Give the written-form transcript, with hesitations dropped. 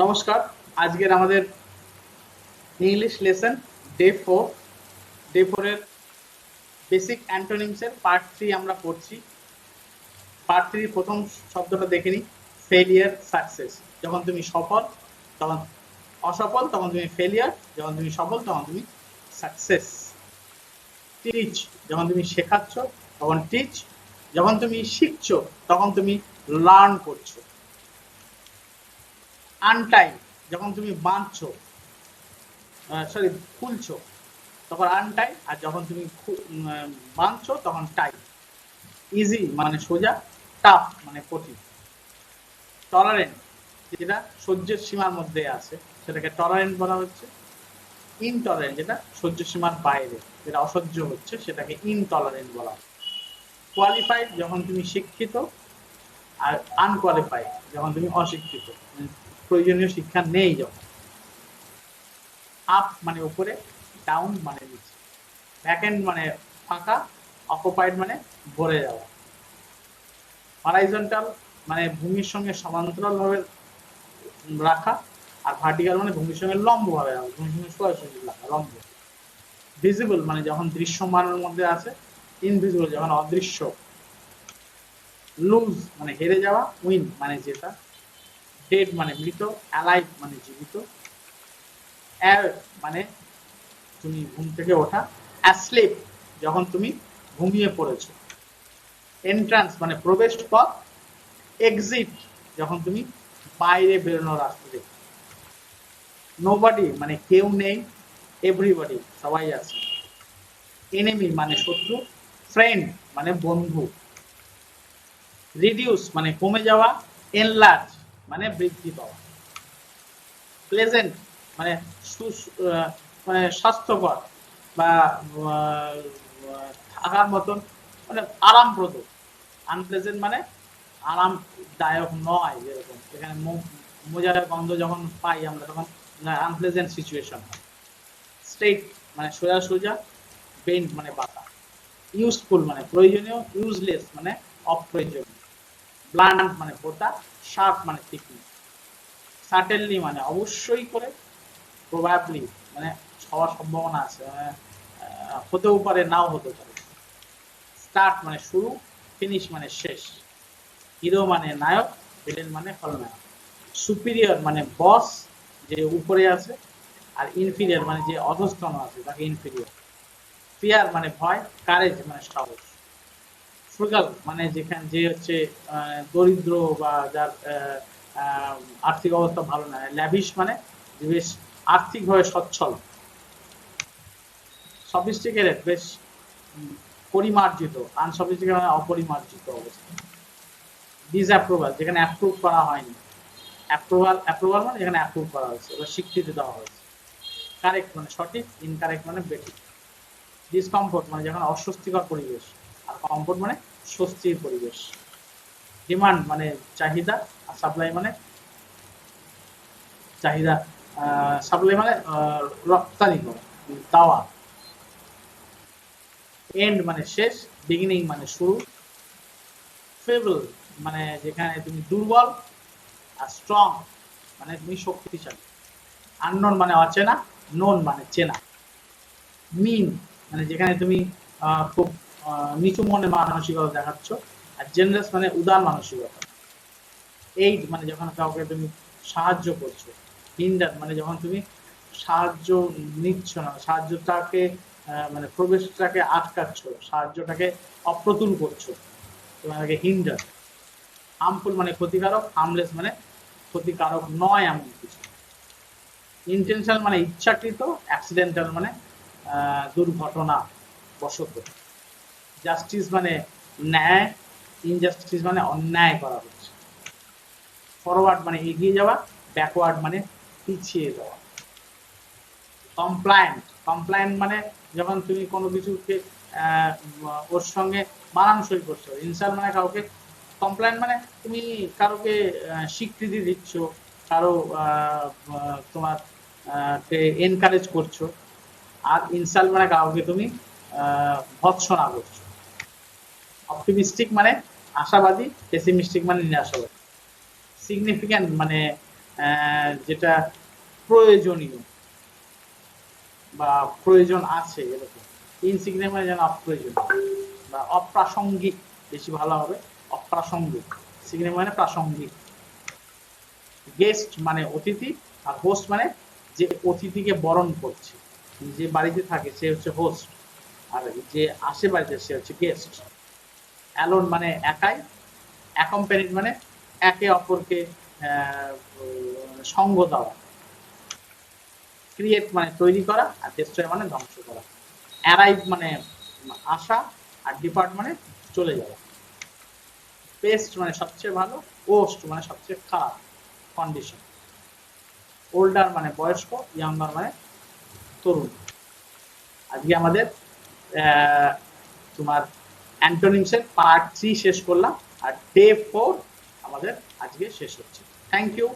নমস্কার। আজকের আমাদের ইংলিশ লেসন ডে 4 এর বেসিক অ্যান্টোনিমস এর পার্ট 3 আমরা পড়ছি। পার্ট 3 প্রথম শব্দটা দেখে নিই, ফেলিয়ার সাকসেস। যখন তুমি সফল তখন অসফল, তখন তুমি ফেলিয়ার; যখন তুমি সফল তখন তুমি সাকসেস। টিচ, যখন তুমি শেখাচ্ছ তখন টিচ; যখন তুমি শিখছো তখন তুমি লার্ন করছো। আনটাই, যখন তুমি বাঁধছো, সরি খুলছো তখন আনটাই, আর যখন তুমি বাঁধছো তখন টাই। ইজি মানে সোজা, টাফ মানে কঠিন। টলারেন্ট, যেটা সহ্যের সীমার মধ্যে আছে সেটাকে টলারেন্ট বলা হচ্ছে। ইনটলারেন্ট, যেটা সহ্য সীমার বাইরে, যেটা অসহ্য হচ্ছে সেটাকে ইনটলারেন্ট বলা হয়। কোয়ালিফাইড, যখন তুমি শিক্ষিত; আর আনকোয়ালিফাইড, যখন তুমি অশিক্ষিত, প্রয়োজনীয় শিক্ষা নেই যখন। আপ মানে উপরে, ডাউন মানে নিচে। ভ্যাকেন্ট মানে ফাঁকা, অকুপাইড মানে ভরে যাওয়া। হরাইজন্টাল মানে ভূমির সঙ্গে সমান্তরালভাবে রাখা, আর ভার্টিক্যাল মানে ভূমির সঙ্গে লম্বভাবে রাখা, ভূমির সঙ্গে সোজাসুজি রাখা, লম্ব। ভিজিবল মানে যখন দৃশ্যমানের মধ্যে আছে, ইনভিজিবল যখন অদৃশ্য। লুজ মানে হেরে যাওয়া, উইন মানে জেতা। ডেড মানে মৃত, অ্যালাইভ মানে জীবিত। অ্যার মানে তুমি ঘুম থেকে ওঠা, অ্যাসলিপ যখন তুমি ঘুমিয়ে পড়েছো। এন্ট্রান্স মানে প্রবেশ পথ, এক্সিট যখন তুমি বাইরে বেরোনোর রাস্তা দেখো। নোবডি মানে কেউ নেই, এভরিবডি সবাই আছে। এনিমি মানে শত্রু, ফ্রেন্ড মানে বন্ধু। রিডিউস মানে কমে যাওয়া, এনলার্জ মানে বৃদ্ধি পাওয়া। প্লেজেন্ট মানে মানে স্বাস্থ্যকর বা থাকার মতন, মানে আরামপ্রদ। আনপ্লেজেন্ট মানে আরামদায়ক নয়, যেরকম এখানে মোজার গন্ধ যখন পাই আমরা তখন আনপ্লেজেন্ট সিচুয়েশন হয়। স্ট্রেট মানে সোজা সোজা, বেন্ড মানে বাঁকা। ইউজফুল মানে প্রয়োজনীয়, ইউজলেস মানে অপ্রয়োজনীয়। ব্লান্ট মানে পোতা, শার্প মানে তীক্ষ্ণ। সার্টেনলি মানে অবশ্যই করে, প্রবাবলি মানে হওয়ার সম্ভাবনা আছে, মানে হতেও পারে নাও হতে পারে। স্টার্ট মানে শুরু, ফিনিশ মানে শেষ। হিরো মানে নায়ক, ভিলেন মানে খলনায়ক। সুপিরিয়র মানে বস, যে উপরে আছে; আর ইনফিরিয়র মানে যে অধস্তন আছে তাকে ইনফিরিয়র। ফিয়ার মানে ভয়, কারেজ মানে সাহস। ফ্রুগাল মানে যেখানে যে হচ্ছে দরিদ্র বা যার আর্থিক অবস্থা ভালো না। ল্যাভিশ মানে বেশ আর্থিকভাবে সচ্ছল। সফিস্টিকেটেড বেশ পরিমার্জিত, আনসফিস্টিকেটেড মানে অপরিমার্জিত অবস্থা। ডিসঅ্যাপ্রুভাল যেখানে অ্যাপ্রুভ করা হয়নি। অ্যাপ্রুভাল মানে যেখানে অ্যাপ্রুভ করা হয়েছে বা স্বীকৃতি দেওয়া হয়েছে। কারেক্ট মানে সঠিক, ইনকারেক্ট মানে বেঠিক। ডিসকমফোর্ট মানে যখন অস্বস্তিকর পরিবেশ, আর কমফোর্ট মানে স্বস্তির পরিবেশ। ডিমান্ড মানে চাহিদা, আর সাপ্লাই মানে চাহিদা, সাপ্লাই মানে রপ্তানি করা, দেওয়া। এন্ড মানে শেষ, বিগিনিং মানে শুরু। ফেবল মানে যেখানে তুমি দুর্বল, আর স্ট্রং মানে তুমি শক্তিশালী। আননোন মানে অচেনা, নোন মানে চেনা। মিন মানে যেখানে তুমি খুব নিচু মনে মানসিকতা দেখাচ্ছ, আর জেনারেস মানে উদার মানসিকতা। এইড মানে যখন কাউকে তুমি সাহায্য করছো। হিন্ডার মানে যখন তুমি সাহায্য নিচ্ছ না, সাহায্যটাকে মানে প্রবেশটাকে আটকাচ্ছ, সাহায্যটাকে অপ্রতুল করছো, তোমাকে হিন্ডার। হার্মফুল মানে ক্ষতিকারক, হার্মলেস মানে ক্ষতিকারক নয় এমন কিছু। ইন্টেনশনাল মানে ইচ্ছাকৃত, অ্যাক্সিডেন্টাল মানে দুর্ঘটনা বশত। জাস্টিস মানে ন্যায়, ইনজাস্টিস মানে অন্যায় করা হচ্ছে। ফরওয়ার্ড মানে এগিয়ে যাওয়া, ব্যাকওয়ার্ড মানে পিছিয়ে যাওয়া। কমপ্লায়েন্ট মানে যখন তুমি কোনো কিছুকে ওর সঙ্গে মানানসই করছো। ইনসাল মানে কাউকে, কমপ্লায়েন্ট মানে তুমি কারোকে স্বীকৃতি দিচ্ছ, কারো তোমার এনকারেজ করছো। আর ইনসাল মানে কাউকে তুমি ভৎসনা করছো। অপটিমিস্টিক মানে আশাবাদী, পেসিমিস্টিক মানে নিরাশাবাদী। সিগনিফিক্যান্ট মানে যেটা প্রয়োজনীয় বা প্রয়োজন আছে এরকম। ইনসিগনিফিকেন্ট মানে যেন অপ্রয়োজনীয় বা অপ্রাসঙ্গিক, বেশি ভালো হবে অপ্রাসঙ্গিক। সিগনিফিকেন্ট মানে প্রাসঙ্গিক। গেস্ট মানে অতিথি, আর হোস্ট মানে যে অতিথিকে বরণ করছে, যে বাড়িতে থাকে সে হচ্ছে হোস্ট, আর যে আসে বাড়িতে সে হচ্ছে গেস্ট। অ্যালোন মানে একাই, অ্যাকম্প্যানিড মানে একে অপরকে সঙ্গ দেওয়া। ক্রিয়েট মানে তৈরি করা, আর ডেস্ট্রয় মানে ধ্বংস করা। অ্যারাইভ মানে আসা, আর ডিপার্ট মানে চলে যাওয়া। বেস্ট মানে সবচেয়ে ভালো, ওস্ট মানে সবচেয়ে খারাপ কন্ডিশন। ওল্ডার মানে বয়স্ক, ইয়াঙ্গার মানে তরুণ। আজকে আমাদের তোমার অ্যান্টোনিমসের পার্ট 3 শেষ করলাম, আর ডে 4 আমাদের আজকে শেষ হচ্ছে। Thank you.